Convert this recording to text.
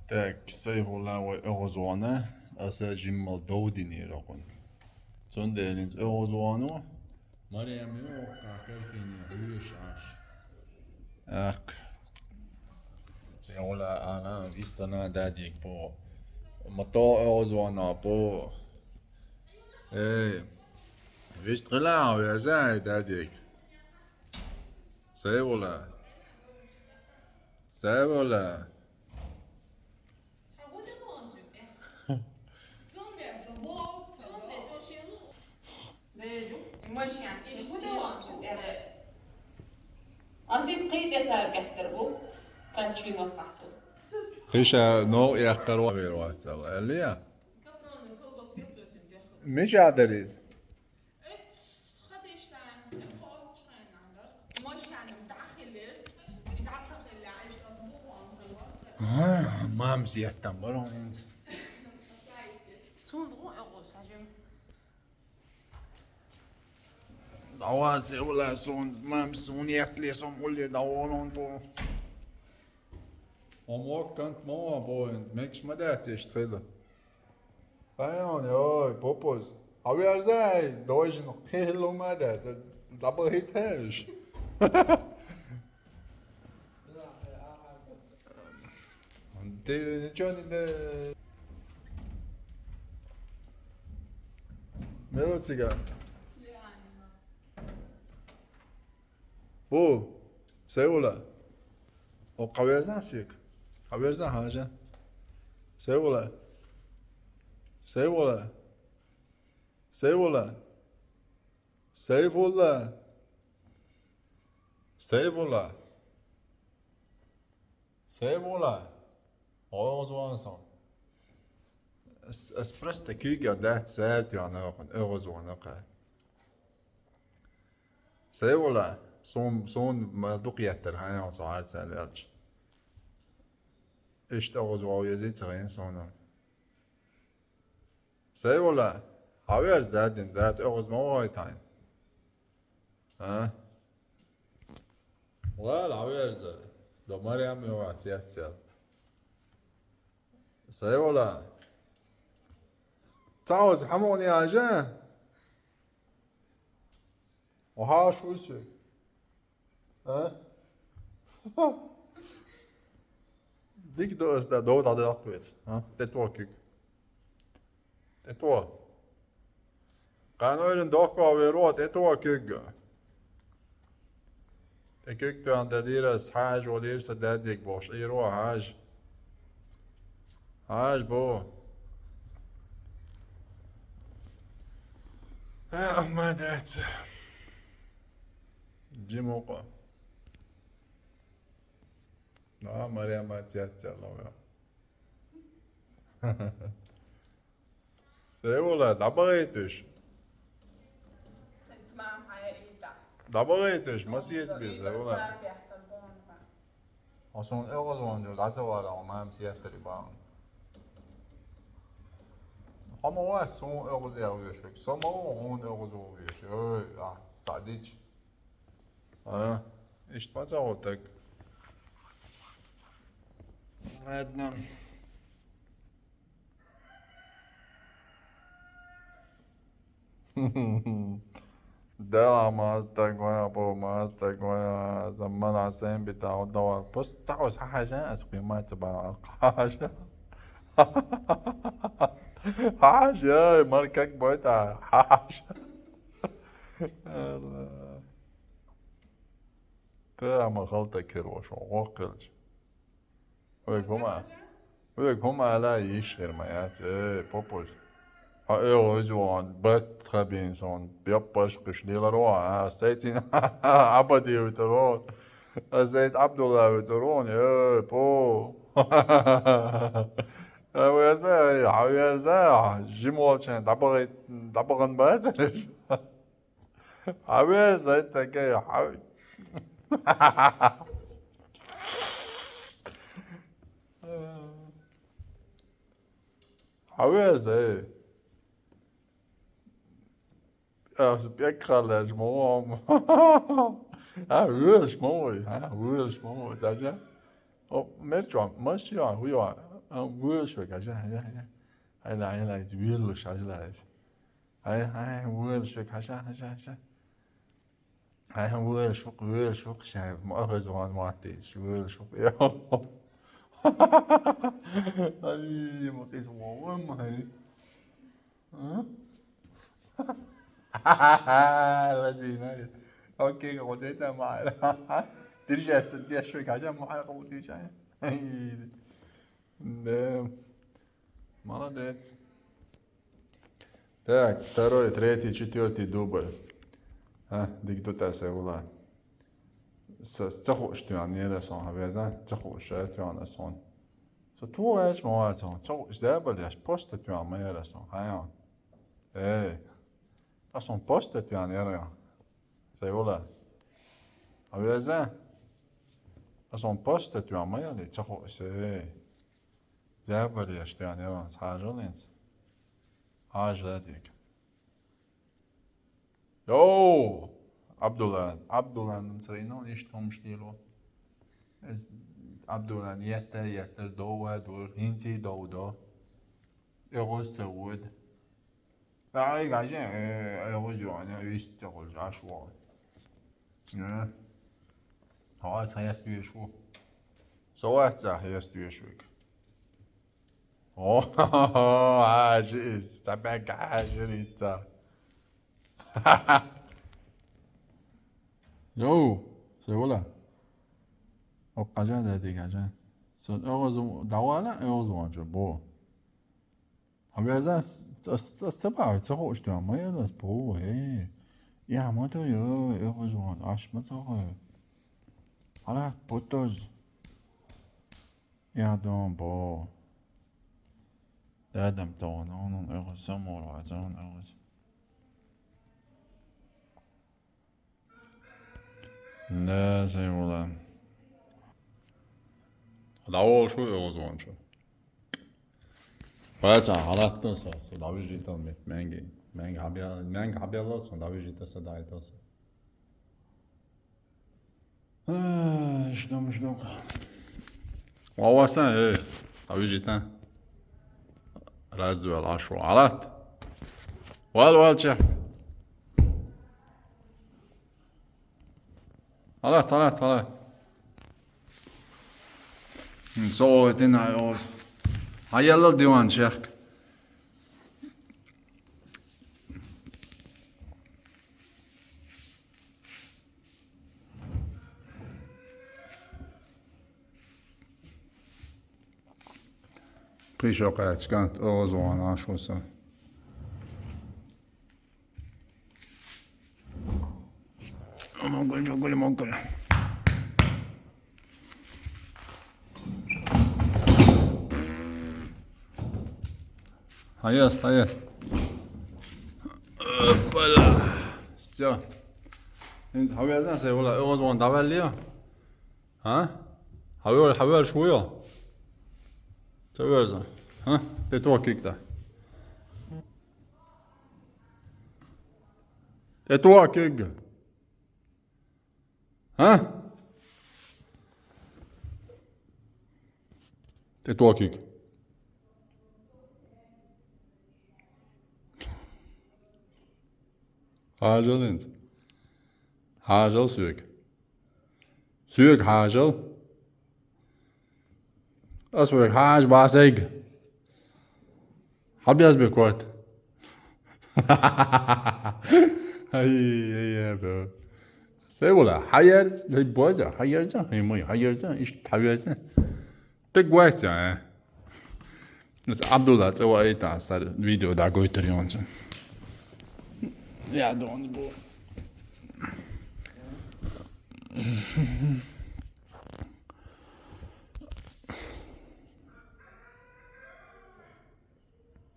Tak, sejhulla voi eurozoane, asa jimmal doudini rokon. Sondelins eurozoano, Mariam jo kakerkin hyysas. Ak. Sejhulla ana vittana dadik po. Mato eurozoana po. Ei. Vist relaa ja zai dadik. Sejhulla. Sejhulla. خيشة نوع يختاروا غير واتساب اللي مش عدريز ما مسيح تنبرون Dawase ولا sons mamson jäklig som oljedavalon på. Om kant många på en mix med det istället. Fajon, oj, popos. Har jag säg, då är nog helt med det. Det bara hit här. Det Johnny det. Melodiga. بو سيولا وقويرزان فيك قويرزان حاجة سيولا سيولا سيولا سيولا سيولا سيولا أوزوانسون اسبرست كيكا ده سالت يعني أوزوانقا سيولا son duqyatter han så har sälj. İşte o zaman yazıtırın sonra. Sevola. Havers dadin that o zaman o time. Ha? Well, havers. Do Mariam yo atiyatsa. Sevola. تعوز حموني عجان وها شو اسمك ها ديك دوس ده دوت على الأقويت ها تتوكك تتوا قانون دوكا ويروت تتوكك تكك تو عند ديرس حاج وديرس داديك باش يروح حاج حاج بو ما دات جيموقا لا مريم ما تيات الله سيولا ده بغيتش ده بغيتش ما سيت بي سيولا اصلا اغلى وانجو ده سوارا وما مسيت تريبان هما واحد سون اغلى اويشك سما هون اغلى اويش اي تعديش ايش تبغى عندنا ده مازتك ويا ابو مازتك ويا زمان عسين بتاع الدواء بص تعوز حاجة اسقي ما تبع حاجة حاجة مركك بويتا حاجة ما غلطك كروش وقلج ويك هما لا يشير مايات بوبوز ها جوان بات خبين شون بيبش قشلي لروع سيتين عبدي وترون سيد عبد الله وترون بو ويرزا جيمول شان دبغن باترش ويرزا تكي ويرزا Spjäckkralle små. Hur små. Hur små. Och mest jag, hur jag. ويل عشان هاي ويلش عشان هاي ويلش عشان هاي ويلش شايف مؤاخذ وان معتيش ويلش هاي مقيس وام هاي لذيذ. اوكي قوسيتها معنا ترجع تسديها شوي عشان معنا قوسي شايف молодец. Так, второй, третий, четвертый дубль. Дик ула. تخوش توان يرسون هبزن تخوش توان رسون. تو ايش مواتون تخوش زابل ياش بوست توان ما يرسون هايان. ايه. اصلا بوست توان يرسون. سيولا. هبزن. اصلا بوست توان ما يلي تخوش ايه. زابل ياش توان يرسون حاجة لينس. حاجة هذيك. يو. Abdullah نصرينو يشتمش ديلو Abdullah yeter دو هنتي دو يغوز تود فعايق عشان يغوز يعني يشتغل عشوائي هو سيستوي شو سوات زح يستوي شوك اوه عاجز تبعك عاجريتا يو سيولا او قجان دادي قجان سون اغوز دوالا اغوز وانجو بو هم يزان السبعة تسوق اشتوى ما يلس بو ايه يا ما تو يو اغوز وان عش ما تسوق على بوتوز يا دون بو دادم تون اون اغوز سمور وعزان اغوز لا سيولا 나올 쇼에 어서 완전. 맞아, 알았었어. 나위지 때문에 맹기 하비알로서 나위지 때서 다 했었어. شنو واسا ايه 나위지 때. رازو العشرة علات. والشيخ. علات. Så den här år. Han gäller divan kärk. Prishokat skant ozon ashvosa. Mogul. А есть. Опа-ля. Все. انت حبيبي زين ولا اوزون دابا ليا ها حبيبي شويه تبرز ها تتوكيك ها تتوكيك حاجة انت حاجة سويك حاجة أسويك حاجة باسيق حبي أسبي كويت هي بو سيولا حيرز هي بوزا حيرزا هي مي حيرزا إيش تحيرزا تقويت يعني بس عبد الله سوى أي تعصر فيديو دا قوي تريونسن يا دون بو